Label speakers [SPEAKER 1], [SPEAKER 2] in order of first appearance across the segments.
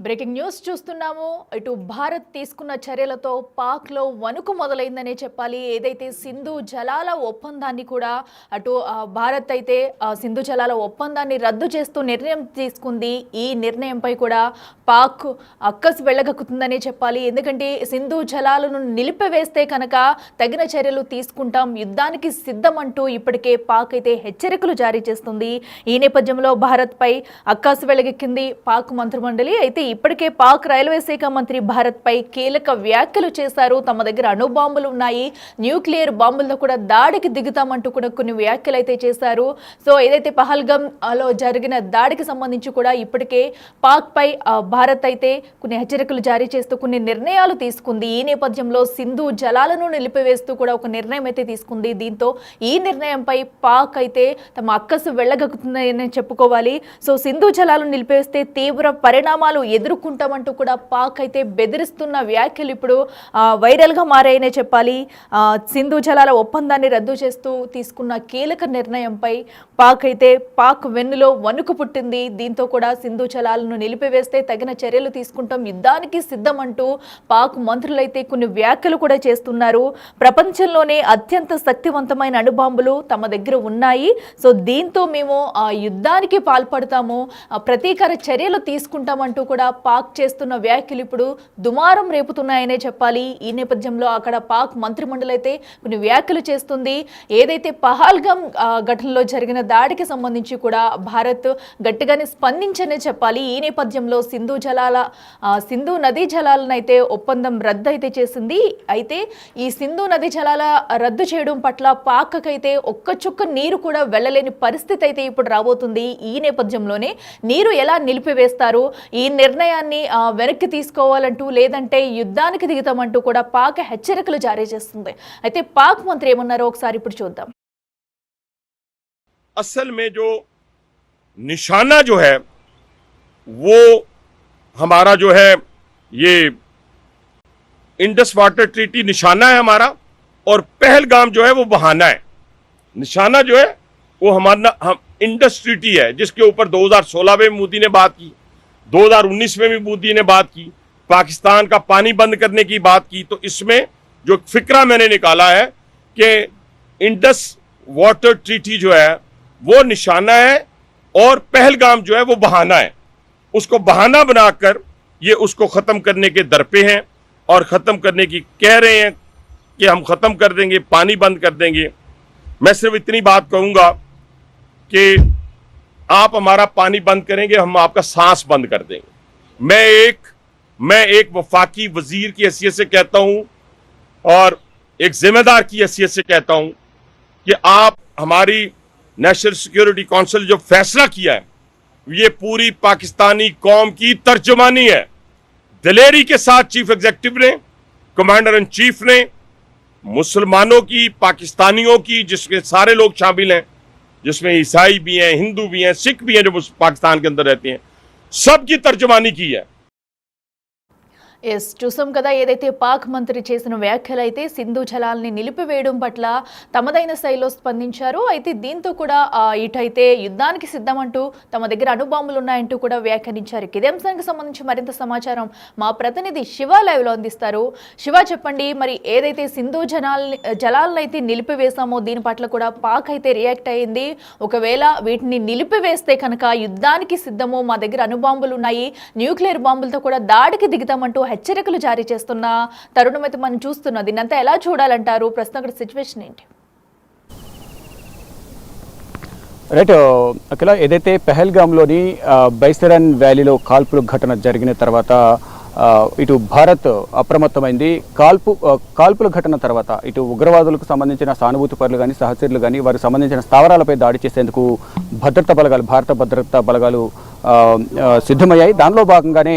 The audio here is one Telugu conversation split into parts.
[SPEAKER 1] బ్రేకింగ్ న్యూస్ చూస్తున్నాము. ఇటు భారత్ తీసుకున్న చర్యలతో పాక్లో వణుకు మొదలైందనే చెప్పాలి. ఏదైతే సింధు జలాల ఒప్పందాన్ని కూడా అటు భారత్ అయితే సింధు జలాల ఒప్పందాన్ని రద్దు చేస్తూ నిర్ణయం తీసుకుంది. ఈ నిర్ణయంపై కూడా పాక్ అక్కసు వెళ్ళగక్కుతుందనే చెప్పాలి. ఎందుకంటే సింధు జలాలను నిలిపివేస్తే కనుక తగిన చర్యలు తీసుకుంటాం, యుద్ధానికి సిద్ధమంటూ ఇప్పటికే పాక్ అయితే హెచ్చరికలు జారీ చేస్తుంది. ఈ నేపథ్యంలో భారత్పై అక్కసు వెళ్ళగెక్కింది పాక్ మంత్రిమండలి. అయితే ఇప్పటికే పాక్ రైల్వే శాఖ మంత్రి భారత్ పై కీలక వ్యాఖ్యలు చేశారు. తమ దగ్గర అణుబాంబులు ఉన్నాయి, న్యూక్లియర్ బాంబులతో కూడా దాడికి దిగుతామంటూ కూడా కొన్ని వ్యాఖ్యలు అయితే చేశారు. సో ఏదైతే పహల్గామ్లో జరిగిన దాడికి సంబంధించి కూడా ఇప్పటికే పాక్ పై భారత్ అయితే కొన్ని హెచ్చరికలు జారీ చేస్తూ కొన్ని నిర్ణయాలు తీసుకుంది. ఈ నేపథ్యంలో సింధు జలాలను నిలిపివేస్తూ కూడా ఒక నిర్ణయం అయితే తీసుకుంది. దీంతో ఈ నిర్ణయంపై పాక్ అయితే తమ అక్కసు వెళ్ళగక్కుతుందని చెప్పుకోవాలి. సో సింధు జలాలను నిలిపివేస్తే తీవ్ర పరిణామాలు ఎదుర్కొంటామంటూ కూడా పాక్ అయితే బెదిరిస్తున్న వ్యాఖ్యలు ఇప్పుడు వైరల్గా మారాయనే చెప్పాలి. సింధు జలాల ఒప్పందాన్ని రద్దు చేస్తూ తీసుకున్న కీలక నిర్ణయంపై పాక్ వెన్నులో వణుకు పుట్టింది. దీంతో కూడా సింధు జలాలను నిలిపివేస్తే తగిన చర్యలు తీసుకుంటాం, యుద్ధానికి సిద్ధమంటూ పాక్ మంత్రులైతే కొన్ని వ్యాఖ్యలు కూడా చేస్తున్నారు. ప్రపంచంలోనే అత్యంత శక్తివంతమైన అణుబాంబులు తమ దగ్గర ఉన్నాయి, సో దీంతో మేము యుద్ధానికి పాల్పడతాము, ప్రతీకార చర్యలు తీసుకుంటామంటూ కూడా పాక్ చేస్తున్న వ్యాఖ్యలు ఇప్పుడు దుమారం రేపుతున్నాయనే చెప్పాలి. ఈ నేపథ్యంలో అక్కడ పాక్ మంత్రిమండలి అయితే కొన్ని వ్యాఖ్యలు చేస్తుంది. ఏదైతే పహల్గామ్ ఘటనలో జరిగిన దాడికి సంబంధించి కూడా భారత్ గట్టిగానే స్పందించనే చెప్పాలి. ఈ నేపథ్యంలో సింధు నదీ జలాలను అయితే ఒప్పందం రద్దు అయితే చేసింది. అయితే ఈ సింధు నదీ జలాల రద్దు చేయడం పట్ల పాక్ అయితే ఒక్క చుక్క నీరు కూడా వెళ్ళలేని పరిస్థితి అయితే ఇప్పుడు రాబోతుంది. ఈ నేపథ్యంలోనే నీరు ఎలా నిలిపివేస్తారు, ఈ నిర్ణయాన్ని వెనక్కి తీసుకోవాలంటూ లేదంటే యుద్ధానికి దిగుతామంటూ కూడా పాక్ హెచ్చరికలు జారీ చేస్తుంది. అయితే పాక్ మంత్రి ఏమన్నారో ఒకసారి ఇప్పుడు చూద్దాం.
[SPEAKER 2] असल में जो निशाना जो है वो हमारा जो है ये इंडस वाटर ट्रीटी निशाना है हमारा, और पहलगाम जो है वो बहाना है। निशाना जो है वो हमारा इंडस ट्रीटी है, जिसके ऊपर 2016 में मोदी ने बात की, 2019 में भी मोदी ने बात की, पाकिस्तान का पानी बंद करने की बात की। तो इसमें जो फिक्रा मैंने निकाला है कि इंडस वाटर ट्रीटी जो है वो निशाना है और पहलगाम जो है वो बहाना है। उसको बहाना बनाकर ये उसको खत्म करने के दर पे हैं और खत्म करने की कह रहे हैं कि हम खत्म कर देंगे, पानी बंद कर देंगे। मैं सिर्फ इतनी बात कहूंगा कि आप हमारा पानी बंद करेंगे, हम आपका सांस बंद कर देंगे। मैं एक वफाकी वजीर की हैसियत से कहता हूं और एक जिम्मेदार की हैसियत से कहता हूं कि आप हमारी नेशनल सिक्योरिटी काउंसिल जो फैसला किया है ये पूरी पाकिस्तानी कौम की तर्जुमानी है। दिलेरी के साथ चीफ एग्जीक्यूटिव ने, कमांडर इन चीफ ने, मुसलमानों की, पाकिस्तानियों की, जिसके सारे लोग शामिल हैं, जिसमें ईसाई भी हैं, हिंदू भी हैं, सिख भी हैं जो पाकिस्तान के अंदर रहते हैं, सबकी तर्जुमानी की है।
[SPEAKER 1] ఎస్ చూసాం కదా, ఏదైతే పాక్ మంత్రి చేసిన వ్యాఖ్యలు అయితే సింధు జలాల్ని నిలిపివేయడం పట్ల తమదైన శైలిలో స్పందించారు. అయితే దీంతో కూడా ఇటైతే యుద్ధానికి సిద్ధమంటూ తమ దగ్గర అణుబాంబులు ఉన్నాయంటూ కూడా వ్యాఖ్యానించారు. ఇదే అంశానికి సంబంధించి మరింత సమాచారం మా ప్రతినిధి శివ లైవ్లో అందిస్తారు. శివ చెప్పండి, మరి ఏదైతే సింధు జలాలను అయితే నిలిపివేశామో దీని పట్ల కూడా పాక్ అయితే రియాక్ట్ అయ్యింది. ఒకవేళ వీటిని నిలిపివేస్తే కనుక యుద్ధానికి సిద్ధము, మా దగ్గర అణుబాంబులు ఉన్నాయి, న్యూక్లియర్ బాంబులతో కూడా దాడికి దిగుతామంటూ హెచ్చరికలు జారీ చేస్తున్న తరుణం అయితే మనం చూస్తున్నాం. దీన్నంతా ఎలా చూడాలంటారు? ప్రస్తుతం అక్కడ సిచ్యువేషన్ ఏంటి?
[SPEAKER 3] రైట్ అఖిల, ఏదైతే పెహల్గామ్లోని బైసరన్ వ్యాలీలో కాల్పుల ఘటన జరిగిన తర్వాత ఇటు భారత్ అప్రమత్తమైంది. కాల్పుల ఘటన తర్వాత ఇటు ఉగ్రవాదులకు సంబంధించిన సానుభూతి పరులు కానీ, సహచరులు కానీ, వారికి సంబంధించిన స్థావరాలపై దాడి చేసేందుకు భారత భద్రతా బలగాలు సిద్ధమయ్యాయి. దానిలో భాగంగానే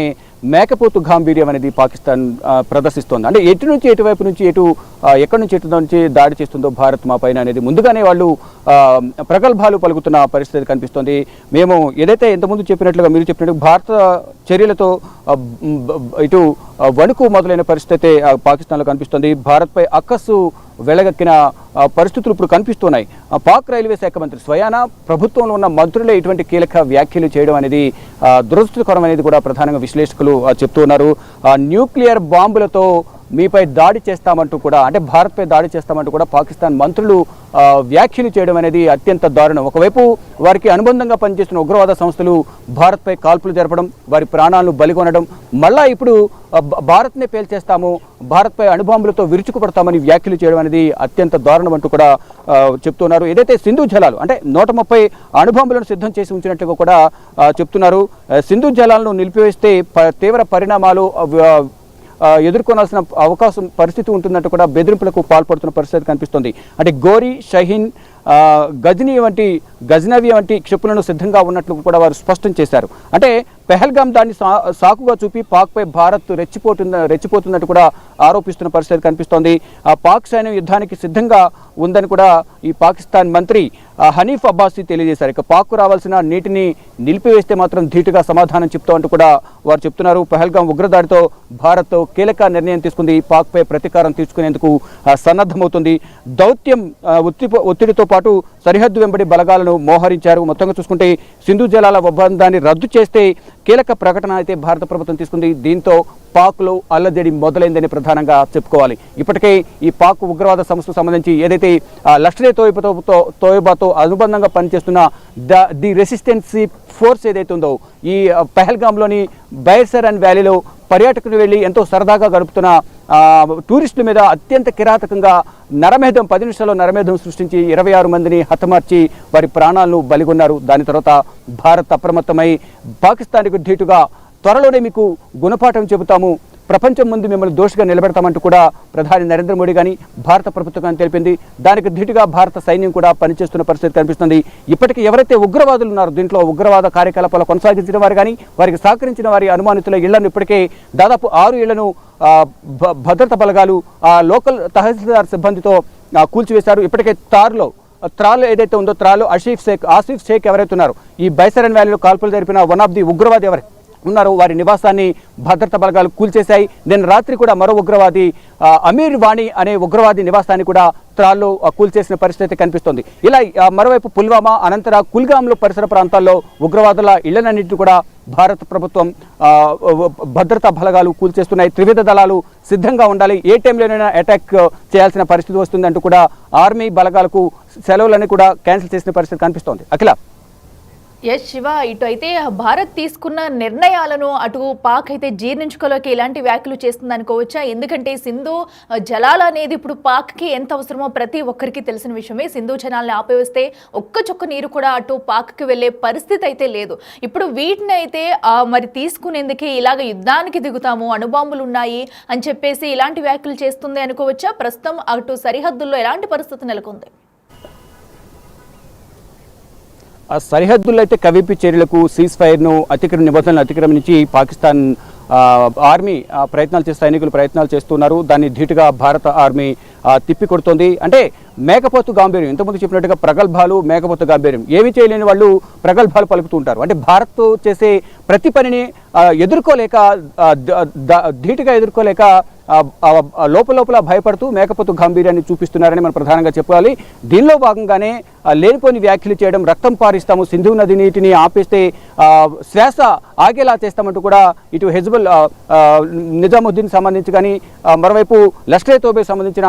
[SPEAKER 3] మేకపోతు గాంభీర్యం అనేది పాకిస్తాన్ ప్రదర్శిస్తోంది. అంటే ఎటు నుంచి ఎటువైపు నుంచి ఎక్కడి నుంచి ఎటు నుంచి దాడి చేస్తుందో భారత్ మా పైన అనేది ముందుగానే వాళ్ళు ప్రగల్భాలు పలుకుతున్న పరిస్థితి కనిపిస్తోంది. మేము ఏదైతే ఇంతకుముందు చెప్పినట్లుగా మీరు చెప్పినట్టు భారత చర్యలతో ఇటు వణుకు మొదలైన పరిస్థితి పాకిస్తాన్లో కనిపిస్తోంది. భారత్పై అక్కసు వెళ్ళగక్కిన పరిస్థితులు ఇప్పుడు కనిపిస్తున్నాయి. పాక్ రైల్వే శాఖ మంత్రి స్వయాన ప్రభుత్వంలో ఉన్న మంత్రులే ఇటువంటి కీలక వ్యాఖ్యలు చేయడం అనేది దురదృష్టకరం అనేది కూడా ప్రధానంగా విశ్లేషకులు చెప్తున్నారు. న్యూక్లియర్ బాంబులతో మీపై దాడి చేస్తామంటూ కూడా, అంటే భారత్పై దాడి చేస్తామంటూ కూడా పాకిస్తాన్ మంత్రులు వ్యాఖ్యలు చేయడం అనేది అత్యంత దారుణం. ఒకవైపు వారికి అనుబంధంగా పనిచేస్తున్న ఉగ్రవాద సంస్థలు భారత్పై కాల్పులు జరపడం, వారి ప్రాణాలను బలిగొనడం, మళ్ళా ఇప్పుడు భారత్నే పేల్చేస్తాము, భారత్పై అణుబాంబులతో విరుచుకుపడతామని వ్యాఖ్యలు చేయడం అనేది అత్యంత దారుణం అంటూ కూడా చెప్తున్నారు. ఏదైతే సింధు జలాలు అంటే 130 అణుబాంబులను సిద్ధం చేసి ఉంచినట్టుగా కూడా చెప్తున్నారు. సింధు జలాలను నిలిపివేస్తే తీవ్ర పరిణామాలు ఎదుర్కొనాల్సిన పరిస్థితి ఉంటుందంటూ కూడా బెదిరింపులకు పాల్పడుతున్న పరిస్థితి కనిపిస్తుంది. అంటే గోరీ, షహీన్, గజనవి వంటి క్షిపణులను సిద్ధంగా ఉన్నట్లు కూడా వారు స్పష్టం చేశారు. అంటే పెహల్గాం దాన్ని సాకుగా చూపి పాక్పై భారత్ రెచ్చిపోతున్నట్టు కూడా ఆరోపిస్తున్న పరిస్థితి కనిపిస్తోంది. పాక్ సైన్యం యుద్ధానికి సిద్ధంగా ఉందని కూడా ఈ పాకిస్తాన్ మంత్రి హనీఫ్ అబ్బాసీ తెలియజేశారు. ఇక పాక్కు రావాల్సిన నీటిని నిలిపివేస్తే మాత్రం ధీటుగా సమాధానం చెప్తామంటూ కూడా వారు చెప్తున్నారు. పెహల్గాం ఉగ్రదాడితో భారత్ కీలక నిర్ణయం తీసుకుంది. పాక్పై ప్రతీకారం తీర్చుకునేందుకు సన్నద్ధమవుతుంది. దౌత్యం ఒత్తిడితో పాటు సరిహద్దు వెంబడి బలగాలను మోహరించారు. మొత్తంగా చూసుకుంటే సింధు జలాల ఒప్పందాన్ని రద్దు చేస్తే కీలక ప్రకటన అయితే భారత ప్రభుత్వం తీసుకుంది. దీంతో పాక్లో అల్లజడి మొదలైందని ప్రధానంగా చెప్పుకోవాలి. ఇప్పటికే ఈ పాక్ ఉగ్రవాద సంస్థకు సంబంధించి ఏదైతే లష్కరే తోయిబాతో అనుబంధంగా పనిచేస్తున్న ది రెసిస్టెన్సీ ఫోర్స్ ఏదైతే ఉందో ఈ పెహల్గాంలోని బైర్సరన్ వ్యాలీలో పర్యాటకులు వెళ్ళి ఎంతో సరదాగా గడుపుతున్న టూరిస్టుల మీద అత్యంత కిరాతకంగా నరమేధం 10 నిమిషాల్లో నరమేధం సృష్టించి 26 మందిని హతమార్చి వారి ప్రాణాలను బలిగొన్నారు. దాని తర్వాత భారత్ అప్రమత్తమై పాకిస్తాన్కు ధీటుగా త్వరలోనే మీకు గుణపాఠం చెబుతాము, ప్రపంచం ముందు మిమ్మల్ని దోషిగా నిలబెడతామంటూ కూడా ప్రధాని నరేంద్ర మోడీ కానీ భారత ప్రభుత్వం కానీ తెలిపింది. దానికి ధీటుగా భారత సైన్యం కూడా పనిచేస్తున్న పరిస్థితి కనిపిస్తుంది. ఇప్పటికీ ఎవరైతే ఉగ్రవాదులు ఉన్నారో దీంట్లో ఉగ్రవాద కార్యకలాపాలు కొనసాగించిన వారు కానీ వారికి సహకరించిన వారి అనుమానితుల ఇళ్లను ఇప్పటికే దాదాపు 6 ఇళ్లను భద్రతా బలగాలు లోకల్ తహసీల్దార్ సిబ్బందితో కూల్చివేశారు. ఇప్పటికే త్రాలు ఏదైతే ఉందో ఆసిఫ్ షేక్ ఎవరైతే ఉన్నారో ఈ బైసరన్ వ్యాలీలో కాల్పులు జరిపిన వన్ ఆఫ్ ది ఉగ్రవాది ఎవరైతే ఉన్నారు వారి నివాసాన్ని భద్రతా బలగాలు కూల్చేశాయి. నిన్న రాత్రి కూడా మరో ఉగ్రవాది అమీర్ వాణి అనే ఉగ్రవాది నివాసాన్ని కూడా త్రాల్లో కూల్చేసిన పరిస్థితి కనిపిస్తోంది. ఇలా మరోవైపు పుల్వామా, అనంతర కుల్గాంలో పరిసర ప్రాంతాల్లో ఉగ్రవాదుల ఇళ్లన్నింటినీ కూడా భారత ప్రభుత్వం భద్రతా బలగాలు కూల్చేస్తున్నాయి. త్రివిధ దళాలు సిద్ధంగా ఉండాలి, ఏ టైంలోనైనా అటాక్ చేయాల్సిన పరిస్థితి వస్తుందంటూ కూడా ఆర్మీ బలగాలకు సెలవులని కూడా క్యాన్సిల్ చేసిన పరిస్థితి కనిపిస్తోంది. అఖిల.
[SPEAKER 1] ఎస్ శివ, ఇటు అయితే భారత్ తీసుకున్న నిర్ణయాలను అటు పాక్ అయితే జీర్ణించుకోలేక ఇలాంటి వ్యాఖ్యలు చేస్తుంది అనుకోవచ్చా? ఎందుకంటే సింధు జలాలు అనేది ఇప్పుడు పాక్కి ఎంత అవసరమో ప్రతి ఒక్కరికి తెలిసిన విషయమే. సింధు జలాలను ఆపేస్తే ఒక్క చుక్క నీరు కూడా అటు పాక్కి వెళ్ళే పరిస్థితి అయితే లేదు. ఇప్పుడు వీటిని అయితే మరి తీసుకునేందుకే ఇలాగ యుద్ధానికి దిగుతాము, అణుబాంబులు ఉన్నాయి అని చెప్పేసి ఇలాంటి వ్యాఖ్యలు చేస్తుంది అనుకోవచ్చా? ప్రస్తుతం అటు సరిహద్దుల్లో ఎలాంటి పరిస్థితి నెలకొంది?
[SPEAKER 3] సరిహద్దుల్లో అయితే కవింపు చర్యలకు సీజ్ ఫైర్ను నిబంధనలు అతిక్రమించి పాకిస్తాన్ ఆర్మీ సైనికులు ప్రయత్నాలు చేస్తున్నారు. దాన్ని ధీటుగా భారత ఆర్మీ తిప్పికొడుతోంది. అంటే మేకపోతు గాంభీర్యం, ఇంతకుముందు చెప్పినట్టుగా ప్రగల్భాలు, మేకపోతు గాంభీర్యం, ఏమీ చేయలేని వాళ్ళు ప్రగల్భాలు పలుకుతూ ఉంటారు. అంటే భారత్ చేసే ప్రతి పనిని ఎదుర్కోలేక ధీటుగా ఎదుర్కోలేక లోపల భయపడుతూ మేకపోతు గాంభీర్యాన్ని చూపిస్తున్నారని మనం ప్రధానంగా చెప్పాలి. దీనిలో భాగంగానే లేనిపోని వ్యాఖ్యలు చేయడం, రక్తం పారిస్తాము, సింధు నది నీటిని ఆపేస్తే శ్వాస ఆగేలా చేస్తామంటూ కూడా ఇటు నిజాముద్దీన్ సంబంధించి కానీ మరోవైపు లష్కరే తోబే సంబంధించిన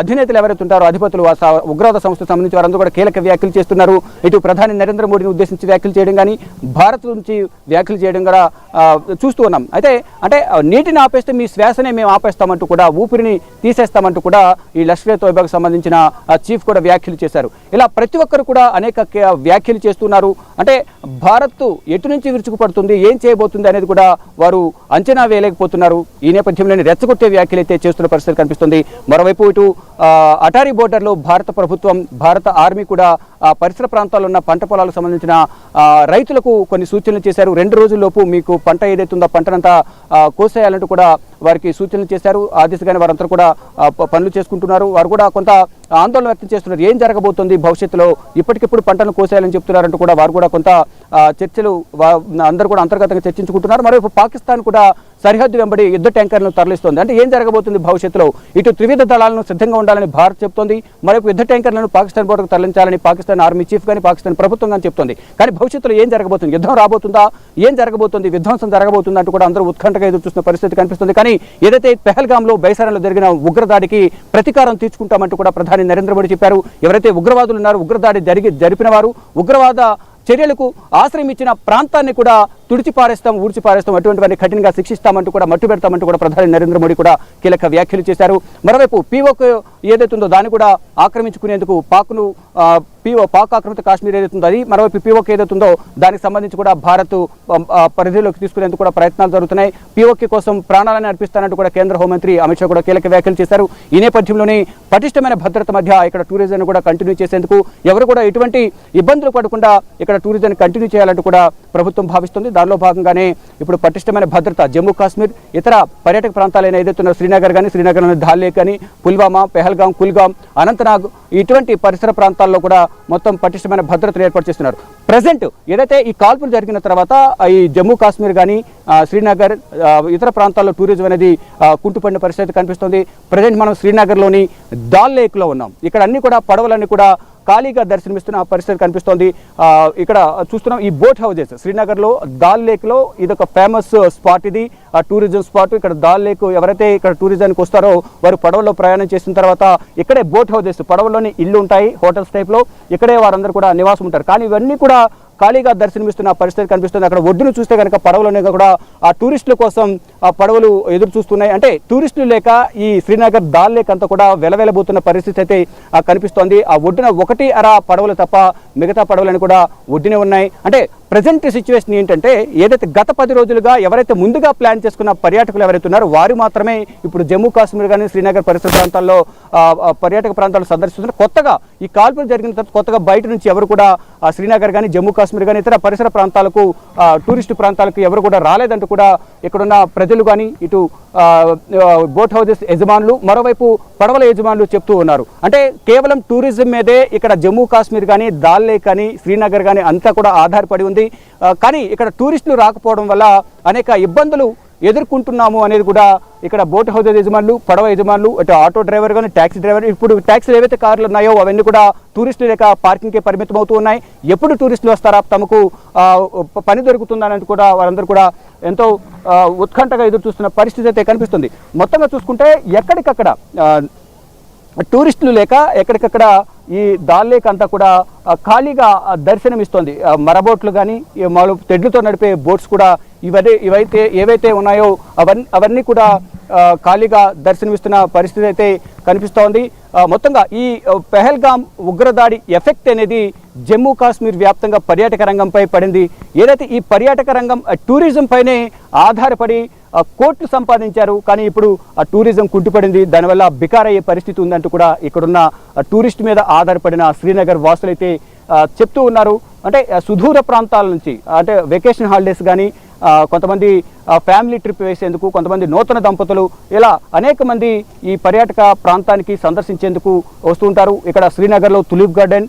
[SPEAKER 3] అధినేతలు ఎవరైతే ఉంటారో అధిపతులు ఉగ్రవాద సంస్థకు సంబంధించి వారందరూ కూడా కీలక వ్యాఖ్యలు చేస్తున్నారు. ఇటు ప్రధాని నరేంద్ర మోడీని ఉద్దేశించి వ్యాఖ్యలు చేయడం కానీ భారత్ నుంచి వ్యాఖ్యలు చేయడం కూడా చూస్తూ ఉన్నాం. అంటే నీటిని ఆపేస్తే మీ శ్వాసనే మేము ఆపేస్తామంటూ కూడా, ఊపిరిని తీసేస్తామంటూ కూడా ఈ లష్కరే తోబాకు సంబంధించిన చీఫ్ కూడా వ్యాఖ్యలు చేశారు. ఇలా ప్రతి ఒక్కరు కూడా అనేక వ్యాఖ్యలు చేస్తున్నారు. అంటే భారత్ ఎటు నుంచి విరుచుకుపడుతుంది, ఏం చేయబోతుంది అనేది కూడా వారు అంచనా వేయలేకపోతున్నారు. ఈ నేపథ్యంలోని రెచ్చగొట్టే వ్యాఖ్యలు అయితే చేస్తున్న పరిస్థితి కనిపిస్తుంది. మరోవైపు ఇటు అటారీ బోర్డర్లో భారత ప్రభుత్వం, భారత ఆర్మీ కూడా పరిసర ప్రాంతాల్లో ఉన్న పంట పొలాలకు సంబంధించిన రైతులకు కొన్ని సూచనలు చేశారు. 2 రోజుల్లోపు మీకు పంట ఏదైతే ఉందో పంటనంతా కోసేయాలంటూ కూడా వారికి సూచనలు చేశారు. ఆ దిశగానే వారంతా కూడా పనులు చేసుకుంటున్నారు. వారు కూడా కొంత ఆందోళన వ్యక్తం చేస్తున్నారు. ఏం జరగబోతుంది భవిష్యత్తులో, ఇప్పటికిప్పుడు పంటను కోసేయాలని చెప్తున్నారంటూ కూడా వారు కూడా కొంత చర్చలు అందరూ కూడా అంతర్గతంగా చర్చించుకుంటున్నారు. మరోవైపు పాకిస్తాన్ కూడా సరిహద్దు వెంబడి యుద్ధ ట్యాంకర్లను తరలిస్తోంది. అంటే ఏం జరగబోతుంది భవిష్యత్తులో? ఇటు త్రివిధ దళాలను సిద్ధంగా ఉండాలని భారత్ చెప్తోంది, మరొక యుద్ధ ట్యాంకర్లను పాకిస్తాన్ బోర్డుకు తరలించాలని పాకిస్తాన్ ఆర్మీ చీఫ్ కానీ పాకిస్తాన్ ప్రభుత్వం కానీ చెప్తోంది. కానీ భవిష్యత్తులో ఏం జరగబోతుంది? యుద్ధం రాబోతుందా? ఏం జరగబోతుంది? విధ్వంసం జరగబోతుందా అంటూ కూడా అందరూ ఉత్కంఠగా ఎదురు చూస్తున్న పరిస్థితి కనిపిస్తుంది. కానీ ఏదైతే పెహల్గాంలో బైసారంలో జరిగిన ఉగ్రదాడికి ప్రతీకారం తీర్చుకుంటామంటూ కూడా ప్రధాని నరేంద్ర మోడీ చెప్పారు. ఎవరైతే ఉగ్రవాదులు ఉన్నారో, ఉగ్రదాడి జరిపిన వారు, ఉగ్రవాద చర్యలకు ఆశ్రయం ఇచ్చిన ప్రాంతాన్ని కూడా ఊడ్చిపారేస్తాం, అటువంటివన్నీ కఠినంగా శిక్షిస్తామంటూ కూడా మట్టు పెడతామంటూ కూడా ప్రధాని నరేంద్ర మోడీ కూడా కీలక వ్యాఖ్యలు చేశారు. మరోవైపు పీఓక్ ఏదైతే ఉందో దాన్ని కూడా ఆక్రమించుకునేందుకు పాక్ ఆక్రమిత కాశ్మీర్ ఏదైతే ఉందో అది, మరోవైపు పీఓక్ ఏదైతే ఉందో దానికి సంబంధించి కూడా భారత్ పరిధిలోకి తీసుకునేందుకు కూడా ప్రయత్నాలు జరుగుతున్నాయి. పీఓకే కోసం ప్రాణాలను అర్పిస్తానంటూ కూడా కేంద్ర హోంమంత్రి అమిత్ షా కూడా కీలక వ్యాఖ్యలు చేశారు. ఈ నేపథ్యంలోనే పటిష్టమైన భద్రత మధ్య ఇక్కడ టూరిజం కూడా కంటిన్యూ చేసేందుకు, ఎవరు కూడా ఎటువంటి ఇబ్బందులు పడకుండా ఇక్కడ టూరిజం కంటిన్యూ చేయాలంటూ కూడా ప్రభుత్వం భావిస్తుంది. దానిలో భాగంగానే ఇప్పుడు పటిష్టమైన భద్రత జమ్మూ కాశ్మీర్ ఇతర పర్యాటక ప్రాంతాలైన ఏదైతే శ్రీనగర్ కానీ, శ్రీనగర్లోని ధాల్ లేక్ కానీ, పుల్వామా, పెహల్గాం, కుల్గాం, అనంతనాగ్ ఇటువంటి పరిసర ప్రాంతాల్లో కూడా మొత్తం పటిష్టమైన భద్రతను ఏర్పాటు చేస్తున్నారు. ప్రజెంట్ ఏదైతే ఈ కాల్పులు జరిగిన తర్వాత ఈ జమ్మూ కాశ్మీర్ కానీ, శ్రీనగర్ ఇతర ప్రాంతాల్లో టూరిజం అనేది కుంటుపడిన పరిస్థితి కనిపిస్తుంది. ప్రజెంట్ మనం శ్రీనగర్లోని డాల్ లేక్లో ఉన్నాం. ఇక్కడ అన్ని కూడా పడవలన్నీ కూడా ఖాళీగా దర్శనమిస్తున్న పరిస్థితి కనిపిస్తోంది. ఇక్కడ చూస్తున్నాం ఈ బోట్ హౌజెస్ శ్రీనగర్లో డాల్ లేక్లో ఇదొక ఫేమస్ స్పాట్, ఇది టూరిజం స్పాట్. ఇక్కడ డాల్ లేక్ ఎవరైతే ఇక్కడ టూరిజానికి వస్తారో వారు పడవలో ప్రయాణం చేసిన తర్వాత ఇక్కడే బోట్ హౌజెస్, పడవలోని ఇల్లు ఉంటాయి హోటల్స్ టైప్లో, ఇక్కడే వారందరూ కూడా నివాసం ఉంటారు. కానీ ఇవన్నీ కూడా ఖాళీగా దర్శనమిస్తున్న పరిస్థితి కనిపిస్తుంది. అక్కడ ఒడ్డును చూస్తే కనుక పడవలోనే కూడా ఆ టూరిస్టుల కోసం ఆ పడవలు ఎదురు చూస్తున్నాయి. అంటే టూరిస్టులు లేక ఈ శ్రీనగర్ డాల్ లేక్ అంతా కూడా వెలవెలబోతున్న పరిస్థితి అయితే కనిపిస్తోంది. ఆ ఒడ్డున ఒకటి అర పడవలు తప్ప మిగతా పడవలను కూడా ఒడ్డునే ఉన్నాయి. అంటే ప్రజెంట్ సిచ్యువేషన్ ఏంటంటే ఏదైతే గత 10 రోజులుగా ఎవరైతే ముందుగా ప్లాన్ చేసుకున్న పర్యాటకులు ఎవరైతే ఉన్నారో వారు మాత్రమే ఇప్పుడు జమ్మూ కాశ్మీర్ కానీ, శ్రీనగర్ పరిసర ప్రాంతాల్లో పర్యాటక ప్రాంతాలు సందర్శిస్తున్నారు. కొత్తగా ఈ కాల్పులు జరిగిన తర్వాత కొత్తగా బయట నుంచి ఎవరు కూడా శ్రీనగర్ కానీ, జమ్మూ కాశ్మీర్ కానీ ఇతర పరిసర ప్రాంతాలకు టూరిస్టు ప్రాంతాలకు ఎవరు కూడా రాలేదంటూ కూడా ఇక్కడున్న ప్రజలు కానీ, ఇటు బోట్ హౌజెస్ యజమానులు, మరోవైపు పడవల యజమానులు చెప్తూ ఉన్నారు. అంటే కేవలం టూరిజం మీదే ఇక్కడ జమ్మూ కాశ్మీర్ కానీ, దాల్ లేక్ కానీ, శ్రీనగర్ కానీ అంతా కూడా ఆధారపడి ఉంది. కానీ ఇక్కడ టూరిస్టులు రాకపోవడం వల్ల అనేక ఇబ్బందులు ఎదుర్కొంటున్నాము అనేది కూడా ఇక్కడ బోట్ హౌస్ యజమానులు, పడవ యజమానులు, అటు ఆటో డ్రైవర్ కానీ, ట్యాక్సీ డ్రైవర్, ఇప్పుడు ట్యాక్సీలు ఏవైతే కార్లు ఉన్నాయో అవన్నీ కూడా టూరిస్టులు లేక పార్కింగ్కే పరిమితం అవుతూ ఉన్నాయి. ఎప్పుడు టూరిస్టులు వస్తారా, తమకు పని దొరుకుతుందని కూడా వారందరూ కూడా ఎంతో ఉత్కంఠగా ఎదురు చూస్తున్న పరిస్థితి అయితే కనిపిస్తుంది. మొత్తంగా చూసుకుంటే ఎక్కడికక్కడ టూరిస్టులు లేక ఎక్కడికక్కడ ఈ డాల్ లేక్ అంతా కూడా ఖాళీగా దర్శనమిస్తోంది. మరబోట్లు కానీ, తెడ్లతో నడిపే బోట్స్ కూడా ఏవైతే ఉన్నాయో అవన్నీ కూడా ఖాళీగా దర్శనమిస్తున్న పరిస్థితి అయితే కనిపిస్తోంది. మొత్తంగా ఈ పెహల్గాం ఉగ్రదాడి ఎఫెక్ట్ అనేది జమ్మూ కాశ్మీర్ వ్యాప్తంగా పర్యాటక రంగంపై పడింది. ఏదైతే ఈ పర్యాటక రంగం టూరిజం పైనే ఆధారపడి కోట్లు సంపాదించారు, కానీ ఇప్పుడు ఆ టూరిజం కుంటుపడింది. దానివల్ల బికారయ్యే పరిస్థితి ఉందంటూ కూడా ఇక్కడున్న టూరిస్ట్ మీద ఆధారపడిన శ్రీనగర్ వాసులైతే చెప్తూ ఉన్నారు. అంటే సుదూర ప్రాంతాల నుంచి, అంటే వెకేషన్ హాలిడేస్ కానీ, కొంతమంది ఫ్యామిలీ ట్రిప్ వేసేందుకు, కొంతమంది నూతన దంపతులు, ఇలా అనేక మంది ఈ పర్యాటక ప్రాంతానికి సందర్శించేందుకు వస్తుంటారు. ఇక్కడ శ్రీనగర్లో tulip garden,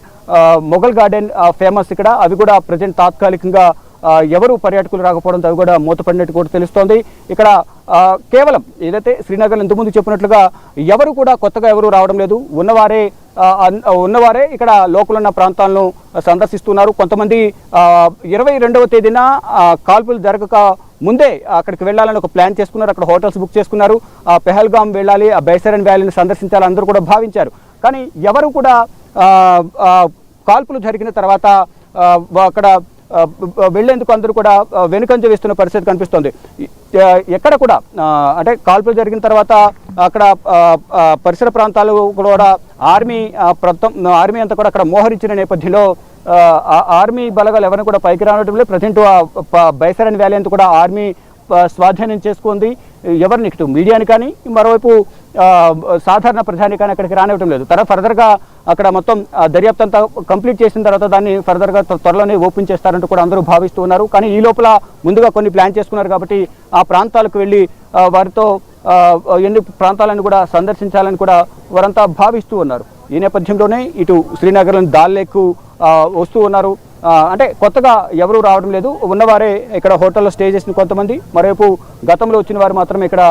[SPEAKER 3] Mughal garden famous ఇక్కడ. అవి కూడా ప్రజెంట్ తాత్కాలికంగా ఎవరు పర్యాటకులు రాకపోవడంతో అవి కూడా మూతపడినట్టు కూడా తెలుస్తోంది. ఇక్కడ కేవలం ఏదైతే శ్రీనగర్ ఇంతకుముందు చెప్పినట్లుగా ఎవరు కూడా కొత్తగా ఎవరు రావడం లేదు. ఉన్నవారే ఇక్కడ లోకల్ ఉన్న ప్రాంతాలను సందర్శిస్తున్నారు. కొంతమంది 22వ తేదీన కాల్పులు జరగక ముందే అక్కడికి వెళ్ళాలని ఒక ప్లాన్ చేసుకున్నారు. అక్కడ హోటల్స్ బుక్ చేసుకున్నారు. పెహల్గాం వెళ్ళాలి, ఆ బైసరన్ వ్యాలీని సందర్శించాలి అందరూ కూడా భావించారు. కానీ ఎవరు కూడా కాల్పులు జరిగిన తర్వాత అక్కడ వెళ్లేందుకు అందరూ కూడా వెనుకంజ వేస్తున్న పరిస్థితి కనిపిస్తోంది. ఎక్కడ కూడా అంటే కాల్పులు జరిగిన తర్వాత అక్కడ పరిసర ప్రాంతాలు కూడా ఆర్మీ అంతా కూడా అక్కడ మోహరించిన నేపథ్యంలో ఆర్మీ బలగాలు ఎవరిని కూడా పైకి రావడం లేదు. ప్రజెంట్ బైసరన్ వ్యాలీ అంతా కూడా ఆర్మీ స్వాధీనం చేసుకుంది. ఎవరిని ఇటు మీడియాని కానీ, మరోవైపు సాధారణ ప్రజాని కానీ అక్కడికి రానివ్వడం లేదు. ఫర్దర్గా అక్కడ మొత్తం దర్యాప్తు అంతా కంప్లీట్ చేసిన తర్వాత దాన్ని ఫర్దర్గా త్వరలోనే ఓపెన్ చేస్తారంటూ కూడా అందరూ భావిస్తూ ఉన్నారు. కానీ ఈ లోపల ముందుగా కొన్ని ప్లాన్ చేసుకున్నారు కాబట్టి ఆ ప్రాంతాలకు వెళ్ళి వారితో ఎన్ని ప్రాంతాలను కూడా సందర్శించాలని కూడా వారంతా భావిస్తూ ఉన్నారు. ఈ నేపథ్యంలోనే ఇటు శ్రీనగర్లోని దాల్ లేక్ వస్తూ ఉన్నారు. అంటే కొత్తగా ఎవరు రావడం లేదు, ఉన్నవారే ఇక్కడ హోటల్లో స్టే చేసిన కొంతమంది, మరోవైపు గతంలో వచ్చిన వారు మాత్రం ఇక్కడ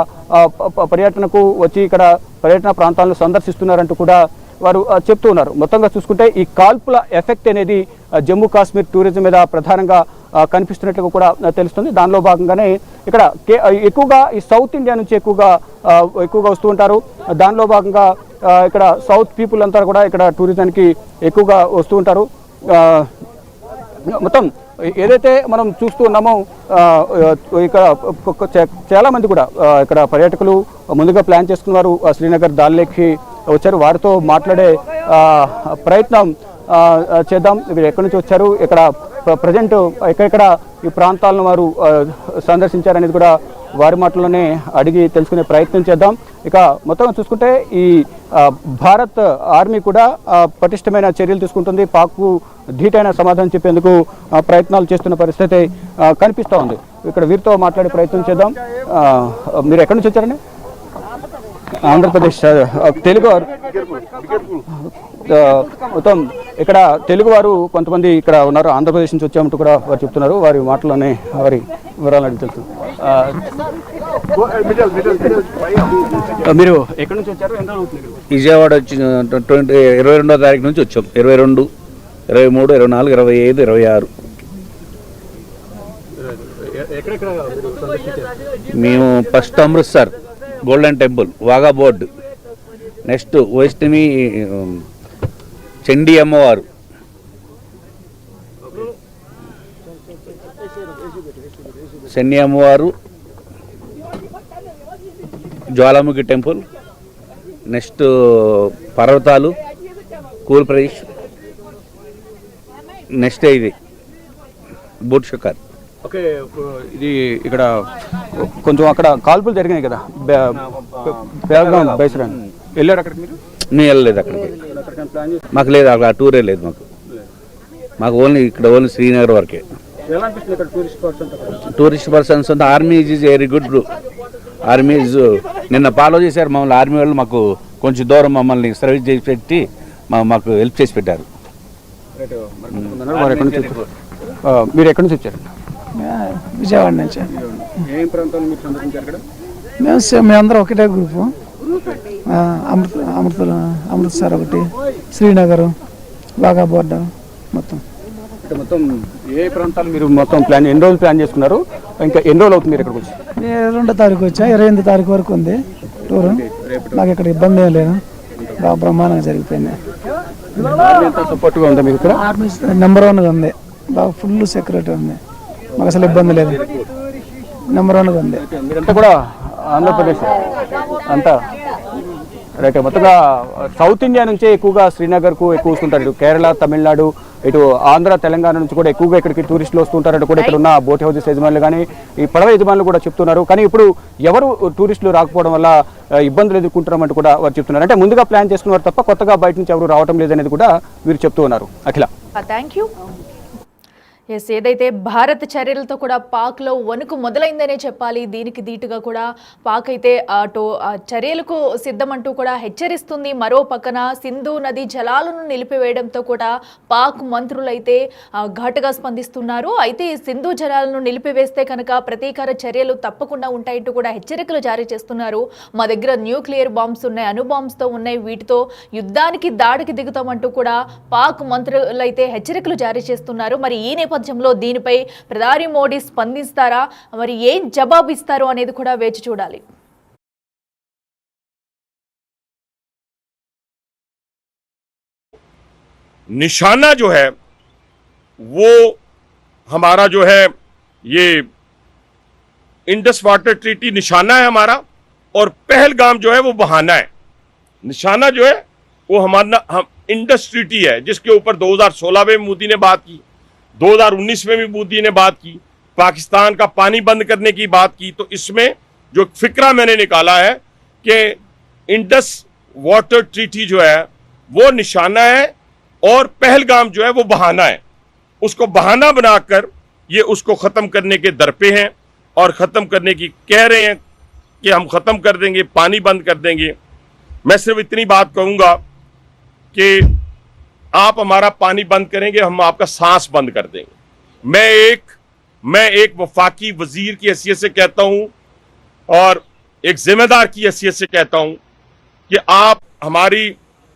[SPEAKER 3] పర్యటనకు వచ్చి ఇక్కడ పర్యటన ప్రాంతాలను సందర్శిస్తున్నారంటూ కూడా వారు చెప్తూ ఉన్నారు. మొత్తంగా చూసుకుంటే ఈ కాల్పుల ఎఫెక్ట్ అనేది జమ్మూ కాశ్మీర్ టూరిజం మీద ప్రధానంగా కనిపిస్తున్నట్లుగా కూడా తెలుస్తుంది. దానిలో భాగంగానే ఇక్కడ ఎక్కువగా ఈ సౌత్ ఇండియా నుంచి ఎక్కువగా వస్తూ ఉంటారు. దానిలో భాగంగా ఇక్కడ సౌత్ పీపుల్ అంతా కూడా ఇక్కడ టూరిజానికి ఎక్కువగా వస్తూ ఉంటారు. మొత్తం ఏదైతే మనం చూస్తూ ఉన్నామో ఇక్కడ చాలా మంది కూడా ఇక్కడ పర్యాటకులు ముందుగా ప్లాన్ చేసుకున్నారు, శ్రీనగర్ దాల్ లేక్కి వచ్చారు. వారితో మాట్లాడే ప్రయత్నం చేద్దాం. వీరు ఎక్కడి నుంచి వచ్చారు, ఇక్కడ ప్రజెంట్ ఎక్కడెక్కడ ఈ ప్రాంతాలను వారు సందర్శించారనేది కూడా వారి మాటల్లోనే అడిగి తెలుసుకునే ప్రయత్నం చేద్దాం. ఇక మొత్తం చూసుకుంటే ఈ భారత్ ఆర్మీ కూడా పటిష్టమైన చర్యలు తీసుకుంటుంది. పాక్కు ధీటైన సమాధానం చెప్పేందుకు ప్రయత్నాలు చేస్తున్న పరిస్థితి కనిపిస్తూ ఉంది. ఇక్కడ వీరితో మాట్లాడే ప్రయత్నం చేద్దాం. మీరు ఎక్కడి నుంచి వచ్చారండి? ఆంధ్రప్రదేశ్. తెలుగు వారు మొత్తం ఇక్కడ తెలుగు వారు కొంతమంది ఇక్కడ ఉన్నారు, ఆంధ్రప్రదేశ్ నుంచి వచ్చామంటూ కూడా వారు చెప్తున్నారు. వారి మాటలోనే వారి వివరాలు అడిగి తెలుసు. మీరు ఎక్కడి నుంచి వచ్చారు?
[SPEAKER 4] విజయవాడ వచ్చి 22వ తారీఖు నుంచి వచ్చాం. 22, 23, 24, 25, 26 మేము first Amritsar golden temple, Wagah board, next Vaishnavi Chandi అమ్మవారు, శని అమ్మవారు, జ్వాలాముఖి టెంపుల్, నెక్స్ట్ పర్వతాలు, కూల్ ప్రదేశ్, నెక్స్ట్ ఇది బూట్ షికార్.
[SPEAKER 3] ఓకే, ఇది ఇక్కడ కొంచెం అక్కడ కాల్పులు జరిగినాయి కదా, బేల్గాం బైసరాన్ వెళ్ళారు అక్కడికి?
[SPEAKER 4] మేము వెళ్ళలేదు అక్కడికి, మాకు లేదు అక్కడ టూరే లేదు మాకు ఓన్లీ ఇక్కడ ఓన్లీ శ్రీనగర్ వరకే. టూరిస్ట్ పర్సన్స్ అంతా army is very good. Army నిన్న ఫాలో చేశారు మమ్మల్ని, ఆర్మీ వాళ్ళు మాకు కొంచెం దూరం మమ్మల్ని సర్వీస్ చేసి పెట్టి మాకు హెల్ప్ చేసి పెట్టారు.
[SPEAKER 3] మీరు ఎక్కడి నుంచి వచ్చారు?
[SPEAKER 5] విజయవాడ నుంచి.
[SPEAKER 3] ఏం ప్రాంతాలు మీరు సందర్శించారు ఇక్కడ?
[SPEAKER 5] మేమందరం ఒకటే గ్రూపు. అమృత్సర్ ఒకటి, శ్రీనగర్, వాఘా బోర్డర్ మొత్తం.
[SPEAKER 3] మొత్తం ఏ ప్రాంతాలు మీరు మొత్తం ప్లాన్, ఎన్ని రోజులు ప్లాన్ చేసుకున్నారు? ఇంకా ఎన్ని రోజులు అవుతుంది మీరు ఇక్కడికి వచ్చి?
[SPEAKER 5] 2వ తారీఖు వచ్చా, 28వ తారీఖు వరకు ఉంది టూరు. నాకు ఇక్కడ ఇబ్బంది ఏం లేదు, బాగా బ్రహ్మాండంగా జరిగిపోయింది.
[SPEAKER 3] సపోర్ట్గా ఉందా మీకు ఇక్కడ?
[SPEAKER 5] నెంబర్ 1గా ఉంది, బాగా ఫుల్ సెక్యూరిటీ ఉంది, మాకు అసలు ఇబ్బంది లేదు, నెంబర్ 1గా ఉంది.
[SPEAKER 3] మీరంతా కూడా ఆంధ్రప్రదేశ్ అంతా రైట్. మొత్తంగా సౌత్ ఇండియా నుంచే ఎక్కువగా శ్రీనగర్కు ఎక్కువ వస్తుంటారు. ఇటు కేరళ, తమిళనాడు, ఇటు ఆంధ్ర, తెలంగాణ నుంచి కూడా ఎక్కువగా ఇక్కడికి టూరిస్టులు వస్తుంటారంటూ కూడా ఇక్కడ ఉన్న బోట్ హౌసెస్ యజమానులు కానీ ఈ పడవ యజమానులు కూడా చెప్తున్నారు. కానీ ఇప్పుడు ఎవరు టూరిస్టులు రాకపోవడం వల్ల ఇబ్బందులు ఎదుర్కొంటున్నామంటూ కూడా వారు చెప్తున్నారు. అంటే ముందుగా ప్లాన్ చేసుకున్నారు తప్ప కొత్తగా బయట నుంచి ఎవరు రావడం లేదనేది కూడా వీరు చెప్తూ ఉన్నారు. అఖిల,
[SPEAKER 1] థ్యాంక్ యూ. ఎస్, ఏదైతే భారత్ చర్యలతో కూడా పాక్లో వణుకు మొదలైందనే చెప్పాలి. దీనికి ధీటుగా కూడా పాక్ అయితే అటు చర్యలకు సిద్ధమంటూ కూడా హెచ్చరిస్తుంది. మరో పక్కన సింధు నది జలాలను నిలిపివేయడంతో కూడా పాక్ మంత్రులు అయితే ఘాటుగా స్పందిస్తున్నారు. అయితే ఈ సింధు జలాలను నిలిపివేస్తే కనుక ప్రతీకార చర్యలు తప్పకుండా ఉంటాయంటూ కూడా హెచ్చరికలు జారీ చేస్తున్నారు. మా దగ్గర న్యూక్లియర్ బాంబ్స్ ఉన్నాయి, అణు బాంబ్స్తో ఉన్నాయి, వీటితో యుద్ధానికి దాడికి దిగుతామంటూ కూడా పాక్ మంత్రులు అయితే హెచ్చరికలు జారీ చేస్తున్నారు. మరి ఈ నేపథ్యంలో దీనిపై ప్రధాని మోడీ స్పందిస్తారా, మరి ఏం జవాబు ఇస్తారో అనేది కూడా వేచి చూడాలి.
[SPEAKER 2] निशाना जो है वो हमारा जो है ये इंडस वाटर ट्रीटी निशाना है हमारा, और पहलगाम जो है वो बहाना है. निशाना जो है वो हमारा इंडस ट्रीटी है, जिसके ऊपर 2016 में मोदी ने बात की, 2019 में भी मोदी ने बात की, पाकिस्तान का पानी बंद करने की बात की. तो इसमें जो फिक्रा मैंने निकाला है कि इंडस वाटर ट्रीटी जो है वो निशाना है और पहलगाम जो है वो बहाना है. उसको बहाना बनाकर ये उसको खत्म करने के दर पे हैं और खत्म करने की कह रहे हैं कि हम खत्म कर देंगे, पानी बंद कर देंगे. मैं सिर्फ इतनी बात कहूंगा कि आप हमारा पानी बंद करेंगे, हम आपका सांस बंद कर देंगे। मैं एक वफाकी वजीर की हैसियत से कहता हूं और एक जिम्मेदार की हैसियत से कहता हूं कि आप हमारी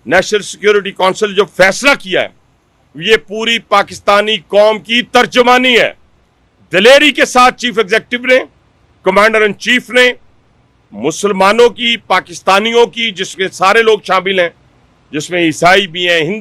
[SPEAKER 2] नेशनल सिक्योरिटी काउंसिल जो फैसला किया है, ये पूरी पाकिस्तानी कौम की तर्जुमानी है। दिलेरी के साथ चीफ एग्जीक्यूटिव ने, कमांडर इन चीफ ने, मुसलमानों की, पाकिस्तानियों की, जिसमें सारे लोग शामिल हैं, जिसमें ईसाई भी हैं, हिंदू